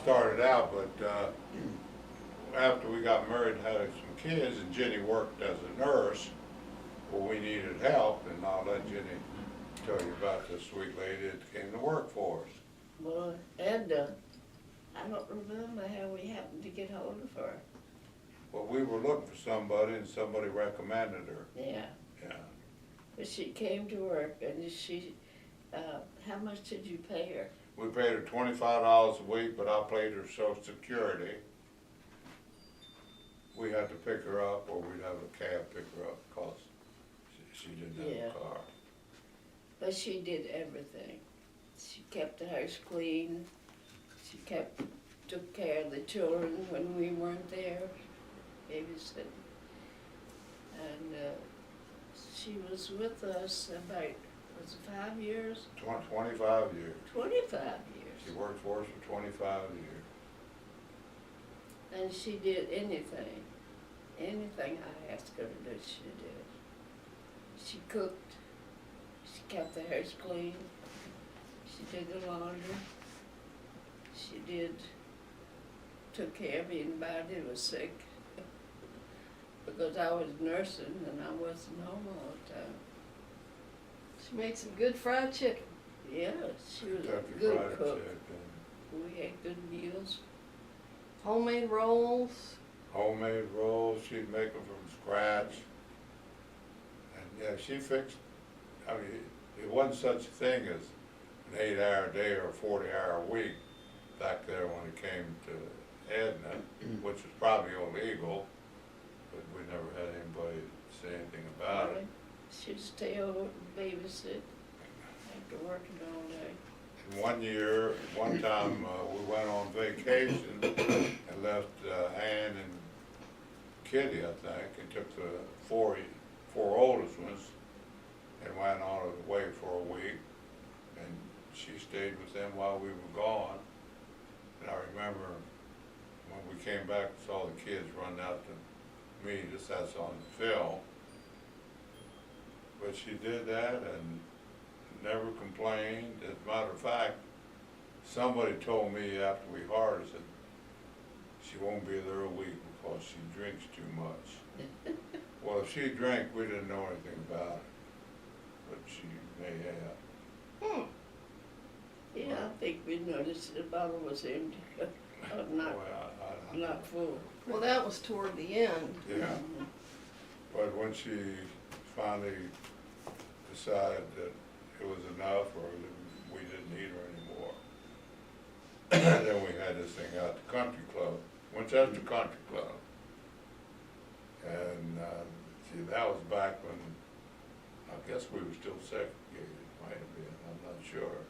started out, but after we got married and had some kids, and Jenny worked as a nurse, well, we needed help, and I'll let Jenny tell you about this sweet lady that came to work for us. Well, and I don't remember how we happened to get hold of her. Well, we were looking for somebody, and somebody recommended her. Yeah, Yeah. but she came to work, and she, how much did you pay her? We paid her $25 a week, but I paid her Social Security. We had to pick her up, or we'd have a cab pick her up, because she didn't have Yeah. a car. But she did everything. She kept the house clean. She took care of the children when we weren't there, babysitting. And she was with us about, was it 5 years? 25 years. 25 She years. worked for us for 25 years. And she did anything I asked her to do, she did. She cooked, she kept the house clean, she did the laundry, took care of anybody who was sick. Because I was nursing and I wasn't home all the time. She made some good fried chicken. Yeah, she was Kentucky a good Fried cook. Chicken, We had good meals. Homemade rolls. homemade rolls, she'd make them from scratch. And yeah, she fixed, I mean, it wasn't such a thing as an 8-hour day or a 40-hour week back there when it came to Edna, which was probably illegal, but we never had anybody say anything about it. She'd stay over and babysit after working all day. And one time, we went on vacation and left Ann and Kitty, I think, and took the four oldest ones and went on away for a week. And she stayed with them while we were gone. And I remember when we came back, saw the kids run out to meet us. That's on film. But she did that and never complained. As a matter of fact, somebody told me after we hired her, said she won't be there a week because she drinks too much. Well, if she drank, we didn't know anything about it, but she may have. Yeah, I think we noticed the bottle was empty, not, Well, I not full. Well, that was toward the end. Yeah, but when she finally decided that it was enough or that we didn't need her anymore, then we had this thing out at the country club, Winchester Country Club. And see, that was back when, I guess we were still segregated, might have been, I'm not sure.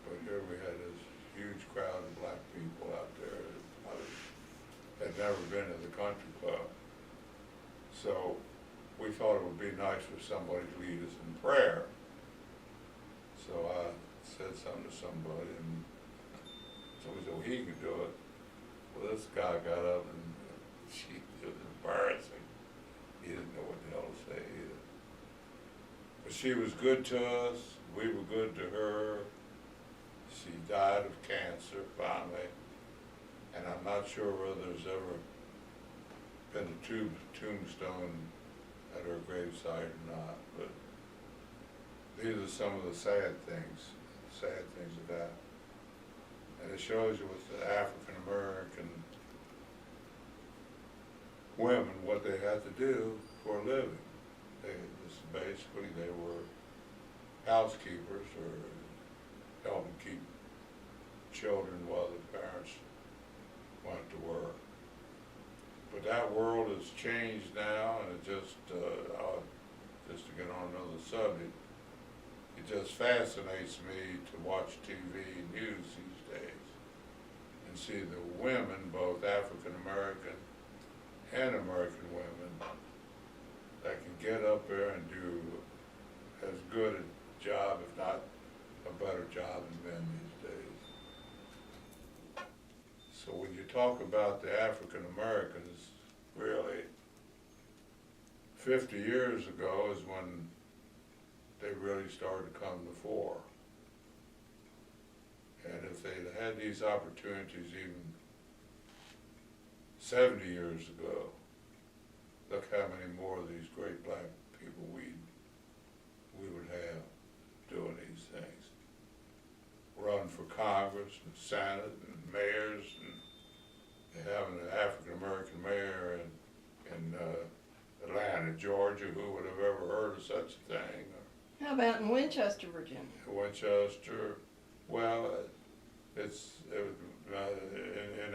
But here we had this huge crowd of black people out there that had never been to the country club. So we thought it would be nice for somebody to lead us in prayer. So I said something to somebody and somebody said, well, he could do it. Well, this guy got up and it was embarrassing. He didn't know what the hell to say either. But she was good to us, we were good to her. She died of cancer finally, and I'm not sure whether there's ever been a tombstone at her gravesite or not, but these are some of the sad things of that. And it shows you with the African American women what they had to do for a living. Basically, they were housekeepers or helping keep children while the parents went to work. But that world has changed now, and it just to get on another subject, it just fascinates me to watch TV news these days and see the women, both African American and American women, that can get up there and do as good a job, if not a better job than men these days. So when you talk about the African Americans, really, 50 years ago is when they really started to come to the fore. And if they'd had these opportunities even 70 years ago, look how many more of these great black people we would have doing these things. Run for Congress and Senate and mayors, and having an African-American mayor in Atlanta, Georgia, who would have ever heard of such a thing? How about in Winchester, Virginia? Winchester, well, in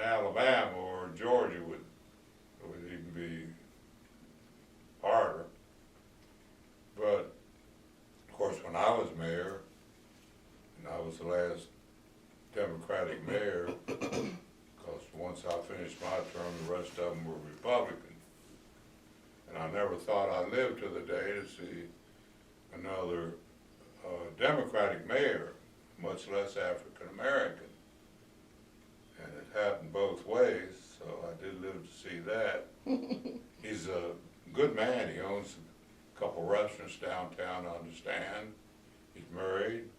Alabama or Georgia would even be harder. But of course, when I was mayor, and I was the last Democratic mayor, because once I finished my term, the rest of them were Republican. And I never thought I'd live to the day to see another Democratic mayor, much less African American. And it happened both ways, so I did live to see that. He's a good man. He owns a couple restaurants downtown, I understand. He's married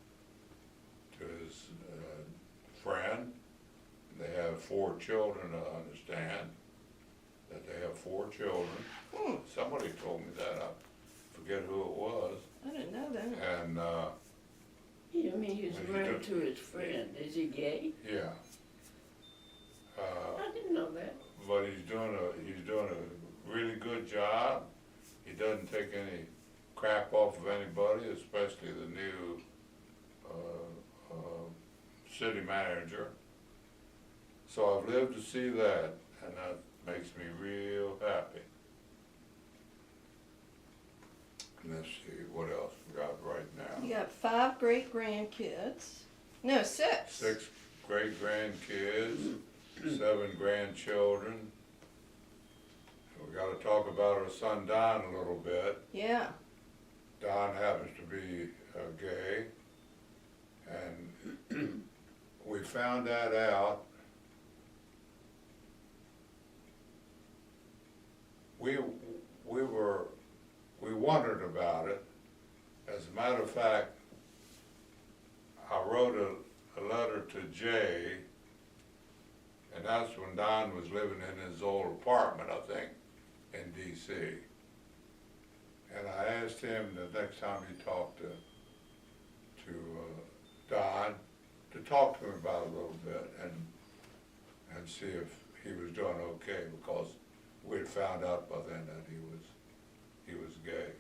to his friend. They have 4 children, I understand, that they have 4 children. Somebody told me that. I forget who it was. I didn't know that. And, You mean he's married to his friend? Is he gay? yeah. I didn't know that. But he's doing a really good job. He doesn't take any crap off of anybody, especially the new city manager. So I've lived to see that, and that makes me real happy. Let's see, what else we got right now? You got 5 great grandkids. No, 6. 6 great grandkids, 7 grandchildren. We got to talk about our son Don a little bit. Yeah. Don happens to be gay, and we found that out. We wondered about it. As a matter of fact, I wrote a letter to Jay, and that's when Don was living in his old apartment, I think, in D.C. And I asked him the next time he talked to Don to talk to him about it a little bit and see if he was doing okay, because we had found out by then that he was gay.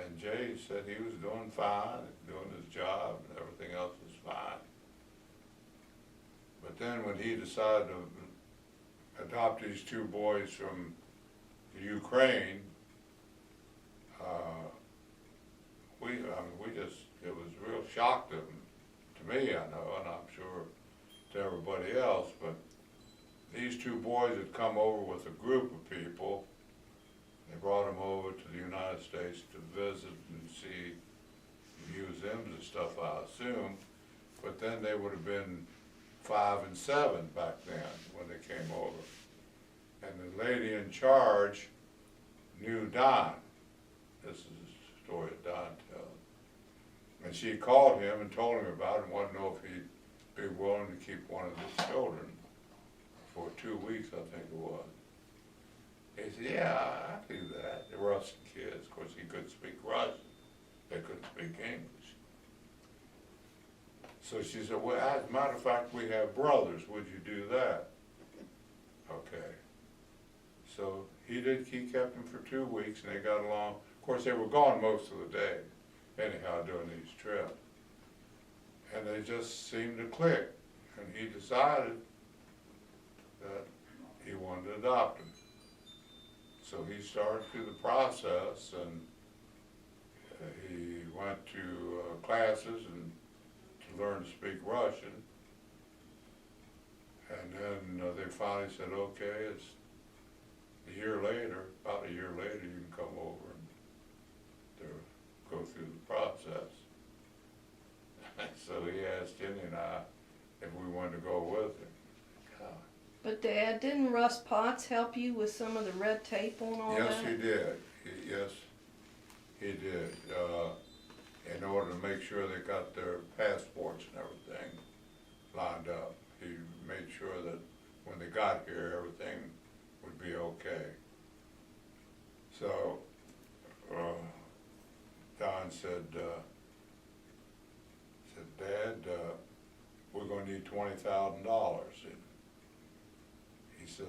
And Jay said he was doing fine, doing his job, and everything else was fine. But then when he decided to adopt these 2 boys from Ukraine, it was a real shock to me, I know, and I'm sure to everybody else, but these 2 boys had come over with a group of people. They brought them over to the United States to visit and see museums and stuff, I assume, but then they would have been 5 and 7 back then when they came over. And the lady in charge knew Don. This is a story that Don tells. And she called him and told him about it and wanted to know if he'd be willing to keep one of his children for 2 weeks, I think it was. He said, yeah, I do that. The Russian kids, of course, he couldn't speak Russian. They couldn't speak English. So she said, well, as a matter of fact, we have brothers. Would you do that? Okay. So he kept them for 2 weeks, and they got along. Of course, they were gone most of the day, anyhow, doing these trips. And they just seemed to click. And he decided that he wanted to adopt them. So he started through the process, and he went to classes and to learn to speak Russian. And then they finally said, okay, it's about a year later, you can come over and go through the process. So he asked Jenny and I if we wanted to go with him. God. But Dad, didn't Russ Potts help you with some of the red tape and all Yes, that? he did. Yes, he did. In order to make sure they got their passports and everything lined up. He made sure that when they got here, everything would be okay. So, Don said, Dad, we're gonna need $20,000. He said,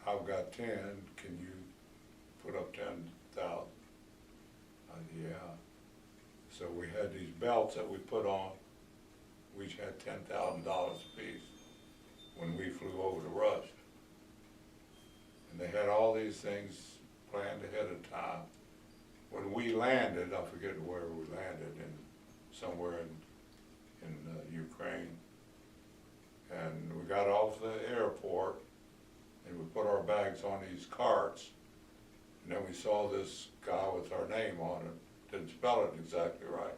I've got 10, can you put up 10,000? I said, yeah. So we had these belts that we put on, we each had $10,000 apiece when we flew over to Rush. And they had all these things planned ahead of time. When we landed, I forget where we landed, somewhere in Ukraine. And we got off the airport and we put our bags on these carts. And then we saw this guy with our name on it. Didn't spell it exactly right,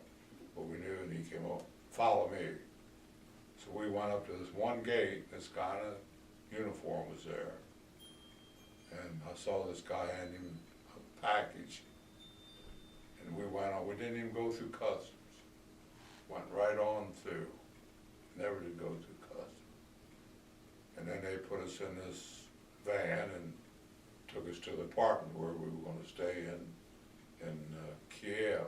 but we knew, and he came up, follow me. So we went up to this one gate, this guy in a uniform was there. And I saw this guy hand him a package. And we went on, we didn't even go through customs. Went right on through. Never did go through customs. And then they put us in this van and took us to the apartment where we were going to stay in Kiev.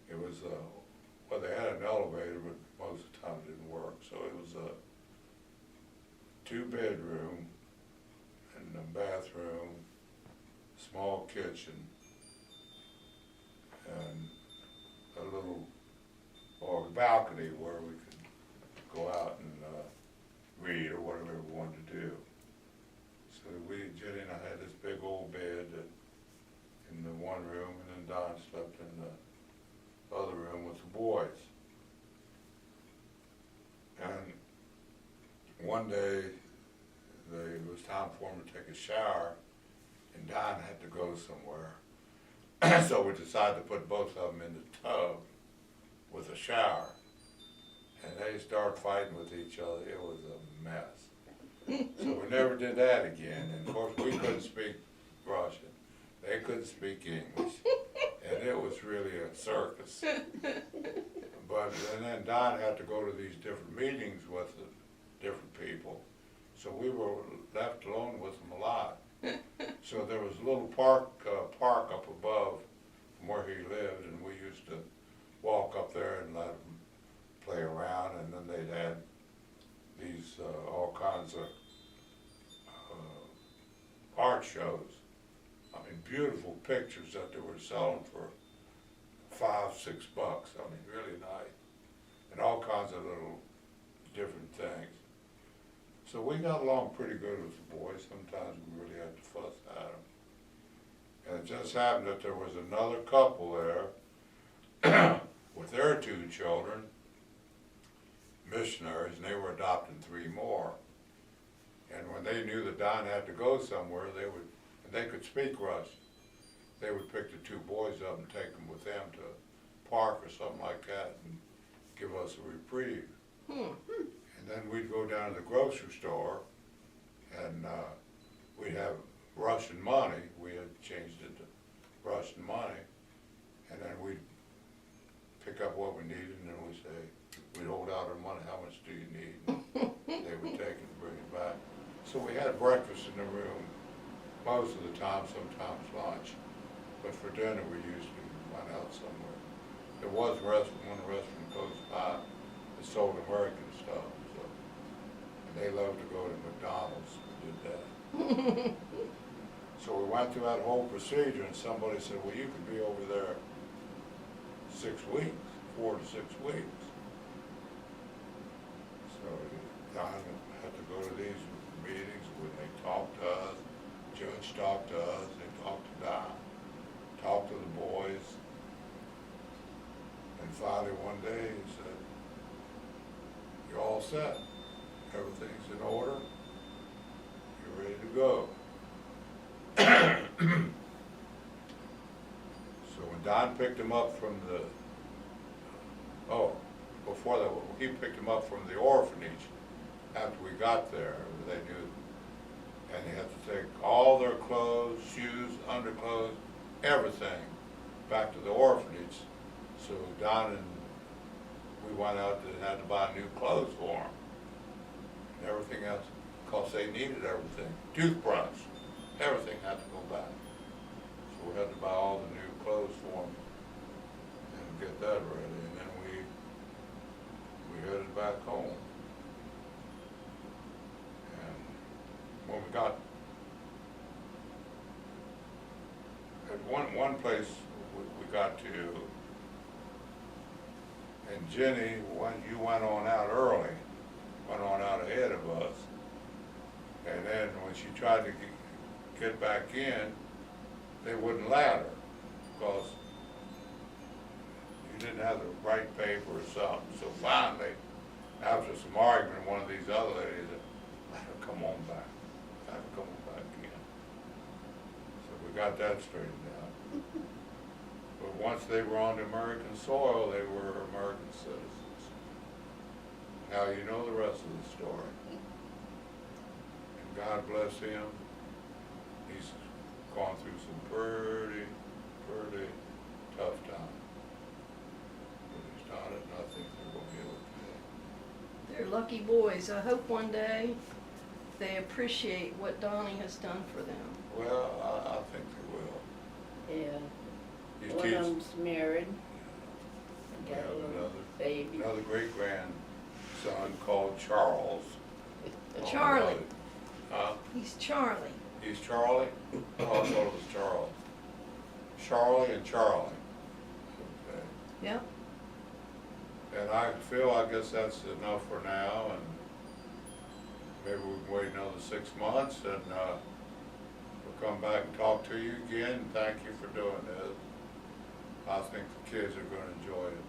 It was, well, they had an elevator, but most of the time it didn't work. So it was a 2-bedroom and a bathroom, small kitchen, and a little balcony where we could go out and read or whatever we wanted to do. So Jenny and I had this big old bed in the one room, and then Don slept in the other room with the boys. And one day, it was time for him to take a shower, and Don had to go somewhere. So we decided to put both of them in the tub with a shower. And they started fighting with each other. It was a mess. So we never did that again. And of course, we couldn't speak Russian. They couldn't speak English. And it was really a circus. And then Don had to go to these different meetings with the different people. So we were left alone with them a lot. So there was a little park up above from where he lived, and we used to walk up there and let them play around, and then they'd had these all kinds of art shows. I mean, beautiful pictures that they were selling for $5, $6. I mean, really nice, and all kinds of little different things. So we got along pretty good with the boys. Sometimes we really had to fuss at them. And it just happened that there was another couple there with their 2 children, missionaries, and they were adopting 3 more. And when they knew that Don had to go somewhere, and they could speak Russian, they would pick the 2 boys up and take them with them to a park or something like that and give us a reprieve. And then we'd go down to the grocery store, and we'd have Russian money. We had changed it to Russian money, and then we'd pick up what we needed, and then we'd hold out our money, how much do you need? And they would take it and bring it back. So we had breakfast in the room most of the time, sometimes lunch. But for dinner, we usually went out somewhere. There was one restaurant close by that sold American stuff. And they loved to go to McDonald's. We did that. So we went through that whole procedure, and somebody said, well, you could be over there 6 weeks, 4 to 6 weeks. So Don had to go to these meetings when they talked to us, Judge talked to us, they talked to Don, talked to the boys. And finally one day he said, you're all set. Everything's in order. You're ready to go. So when Don picked him up from he picked him up from the orphanage after we got there, they knew, and they had to take all their clothes, shoes, underclothes, everything back to the orphanage. So Don and we went out and had to buy new clothes for them. And everything else, because they needed everything. Toothbrush, everything had to go back. So we had to buy all the new clothes for them and get that ready. And then we headed back home. And when we got at one place we got to, and Jenny, you went on out early, went on out ahead of us. And then when she tried to get back in, they wouldn't let her, because you didn't have the right paper or something. So finally, after some argument, one of these other ladies said, let her come on back, let her come on back in. So we got that straightened out. But once they were on American soil, they were American citizens. Now you know the rest of the story. And God bless him. He's gone through some pretty tough times. But he's not at nothing they're going to be able to do. They're lucky boys. I hope one day they appreciate what Donnie has done for them. Well, I think they will. Yeah. These One kids, of them's married. we Got have a little another baby. great-grandson called Charles. Charlie. Huh? He's Charlie. He's Charlie? Oh, I thought it was Charles. Charlie and Charlie. Okay. Yep. And I guess that's enough for now, and maybe we can wait another 6 months, and we'll come back and talk to you again, and thank you for doing this. I think the kids are gonna enjoy it.